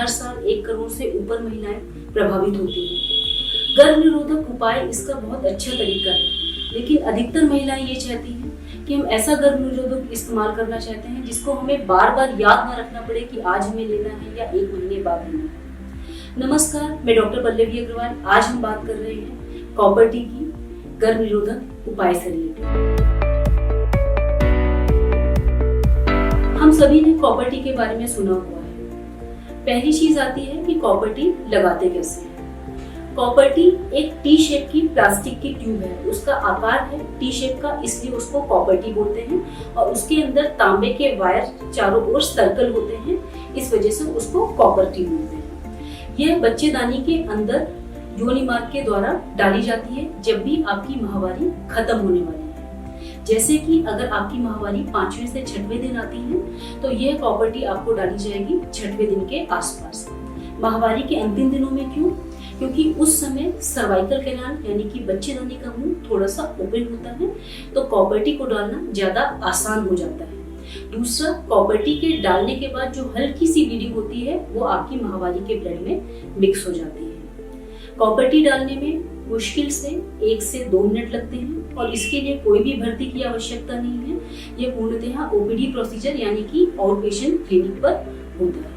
हर साल 1 करोड़ से ऊपर महिलाएं प्रभावित होती हैं। गर्भ निरोधक उपाय इसका बहुत अच्छा तरीका है, लेकिन अधिकतर महिलाएं ये चाहती हैं कि हम ऐसा गर्भ निरोधक इस्तेमाल करना चाहते हैं जिसको हमें बार बार याद ना रखना पड़े कि आज हमें लेना है या 1 महीने बाद लेना है। नमस्कार, मैं डॉक्टर पल्लवी अग्रवाल। आज हम बात कर रहे हैं कॉपर टी की गर्भ निरोधक उपाय से रिलेटेड। हम सभी ने कॉपर टी के बारे में सुना हुआ है। पहली चीज आती है कि कॉपर टी लगाते कैसे हैं। कॉपर टी एक टी शेप की प्लास्टिक की ट्यूब है। उसका आकार है टी शेप का, इसलिए उसको कॉपर टी बोलते हैं। और उसके अंदर तांबे के वायर चारों ओर सर्कल होते हैं, इस वजह से उसको कॉपर टी बोलते हैं। यह बच्चेदानी के अंदर योनि मार्ग के द्वारा डाली जाती है जब भी आपकी माहवारी खत्म होने वाली है। जैसे कि अगर आपकी माहवारी 5वें से 6वें दिन आती है तो यह कॉपर टी आपको डाली जाएगी 6वें दिन के आसपास। माहवारी के अंतिम दिनों में क्यों? क्योंकि उस समय सर्वाइकल कैनाल यानी कि बच्चेदानी का मुंह थोड़ा सा ओपन होता है, तो कॉपर टी को डालना ज्यादा आसान हो जाता है। दूसरा, कॉपर टी के डालने के बाद जो हल्की सी ब्लीडिंग होती है वो आपकी माहवारी के ब्लड में मिक्स हो जाती है। कॉपर टी डालने में मुश्किल से 1 से 2 मिनट लगते हैं और इसके लिए कोई भी भर्ती की आवश्यकता नहीं है। यह पूर्णतः ओपीडी प्रोसीजर यानी कि आउट पेशेंट क्लिनिक पर होता है।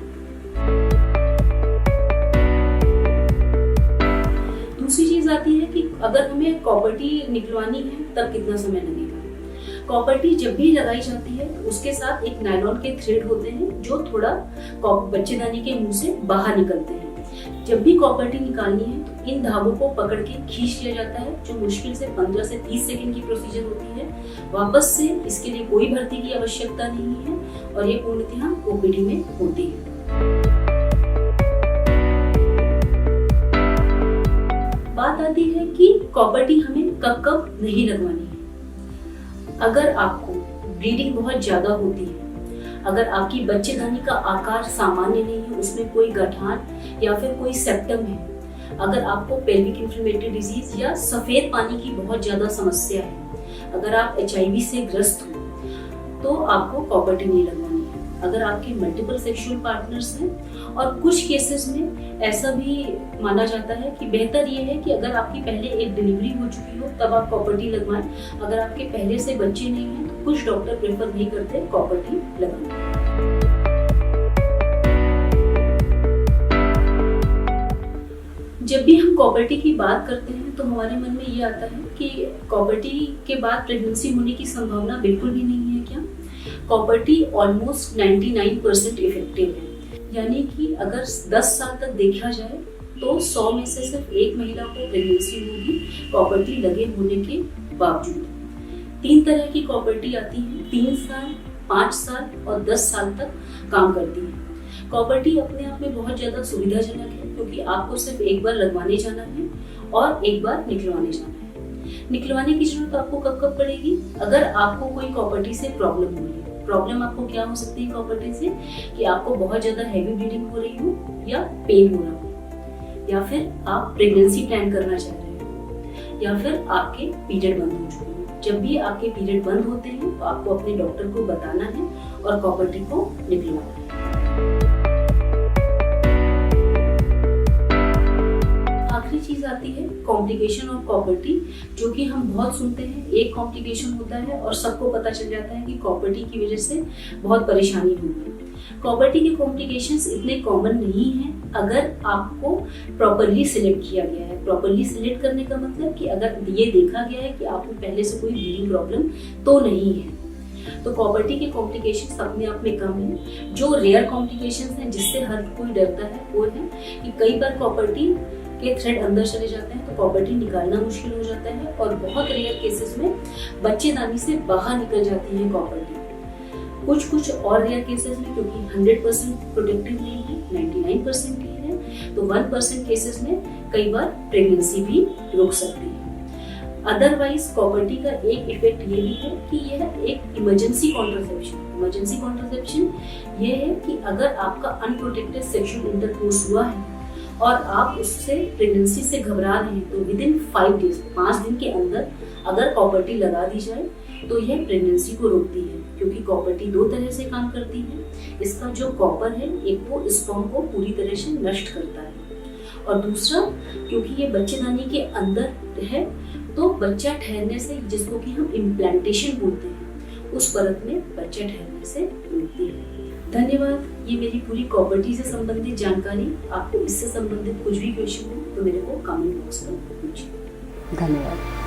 दूसरी चीज आती है कि अगर हमें कॉपर टी निकलवानी है तब कितना समय लगेगा। कॉपर टी जब भी लगाई जाती है तो उसके साथ एक नायलॉन के थ्रेड होते हैं जो थोड़ा बच्चेदानी के मुंह से बाहर निकलते हैं। जब भी कॉपर टी निकालनी है तो इन धागों को पकड़ के खींच लिया जाता है, जो मुश्किल से 15 से 30 सेकंड की प्रोसीजर होती है। वापस से इसके लिए कोई भर्ती की आवश्यकता नहीं है और ये पूर्णतः ओपीडी में होती है। बात आती है कि कॉपर टी हमें कब कब नहीं लगवानी है। अगर आपको ब्लीडिंग बहुत ज्यादा होती है, अगर आपकी बच्चेदानी का आकार सामान्य नहीं है, उसमें कोई गठान या फिर कोई सेप्टम है, अगर आपको पेल्विक इन्फ्लेमेटरी डिजीज या सफेद पानी की बहुत ज्यादा समस्या है, अगर आप HIV से ग्रस्त हो तो आपको कॉपर टी नहीं लगवानी है। अगर आपके मल्टीपल सेक्सुअल पार्टनर्स हैं और कुछ केसेस में ऐसा भी माना जाता है कि बेहतर ये है कि अगर आपकी पहले एक डिलीवरी हो चुकी हो तब आप कॉपर टी लगवाएं। अगर आपके पहले से बच्चे नहीं हैं तो कुछ डॉक्टर प्रेफर नहीं करते कॉपर टी लगाना। जब भी हम कॉपर टी की बात करते हैं तो हमारे मन में ये आता है कि कॉपर टी के बाद प्रेगनेंसी होने की संभावना बिल्कुल भी नहीं है क्या? कॉपर टी ऑलमोस्ट 99% इफेक्टिव है, यानी कि अगर 10 साल तक देखा जाए तो 100 में से सिर्फ 1 महिला को प्रेगनेंसी होगी कॉपर टी लगे होने के बावजूद। 3 तरह की कॉपर टी आती है, 3 साल, 5 साल और 10 साल तक काम करती है। कॉपर टी अपने आप में बहुत ज्यादा सुविधाजनक है क्योंकि आपको सिर्फ एक बार लगवाने जाना है और एक बार निकलवाने जाना है। निकलवाने की जरूरत आपको कब कब पड़ेगी? अगर आपको कोई कॉपर टी से प्रॉब्लम हो रही है। प्रॉब्लम आपको क्या हो सकती है कॉपर टी से? कि आपको बहुत ज्यादा हैवी ब्लीडिंग हो रही हो या पेन हो रहा हो, या फिर आप प्रेगनेंसी प्लान करना चाह रहे हो, या फिर आपके पीरियड बंद हो चुके हैं। जब भी आपके पीरियड बंद होते हैं तो आपको अपने डॉक्टर को बताना है और कॉपर टी को निकलवाना है। आखिरी चीज आती है कॉम्प्लिकेशन ऑफ कॉपर टी, जो कि हम बहुत सुनते हैं। एक कॉम्प्लिकेशन होता है और सबको पता चल जाता है कि कॉपर टी की वजह से बहुत परेशानी होगी। कॉपर टी के कॉम्प्लिकेशंस इतने कॉमन नहीं हैं अगर आपको प्रॉपरली सिलेक्ट किया गया है। प्रॉपरली सिलेक्ट करने का मतलब कि अगर ये देखा गया है कि आपको पहले से कोई ब्लीडिंग प्रॉब्लम तो नहीं है, तो कॉपर टी के कॉम्प्लिकेशंस अपने आप में कम है। जो रेयर कॉम्प्लिकेशंस हैं जिससे हर कोई डरता है वो है कि कई बार कॉपर टी के थ्रेड अंदर चले जाते हैं तो कॉपर टी निकालना मुश्किल हो जाता है और बहुत रेयर केसेस में बच्चेदानी से बाहर निकल जाती है कॉपर टी। कुछ और रेयर केसेस में, क्योंकि 100% प्रोटेक्टिव नहीं है, 99% ही है, तो 1% केसेस में कई बार प्रेगनेंसी भी रुक सकती है। अदरवाइज कॉपर टी का एक इफेक्ट ये भी है कि यह एक इमरजेंसी कॉन्ट्रासेप्शन ये है कि अगर आपका अनप्रोटेक्टेड सेक्सुअल इंटरकोर्स हुआ है और आप उससे प्रेगनेंसी से घबरा रहे हैं, तो विद इन 5 डेज 5 दिन के अंदर अगर कॉपर टी लगा दी जाए तो यह प्रेगनेंसी को रोकती है, क्योंकि कॉपर टी 2 तरह से काम करती है। इसका जो कॉपर है, एक वो स्पर्म को पूरी तरह से नष्ट करता है, और दूसरा क्योंकि ये बच्चेदानी के अंदर है तो बच्चा ठहरने से, जिसको कि हम इम्प्लांटेशन बोलते हैं, उस परत में बच्चा ठहरने से रोकती है। धन्यवाद। ये मेरी पूरी कॉपर टी से संबंधित जानकारी। आपको इससे संबंधित कुछ भी क्वेश्चन हो तो मेरे को कमेंट बॉक्स पर पूछिए। धन्यवाद।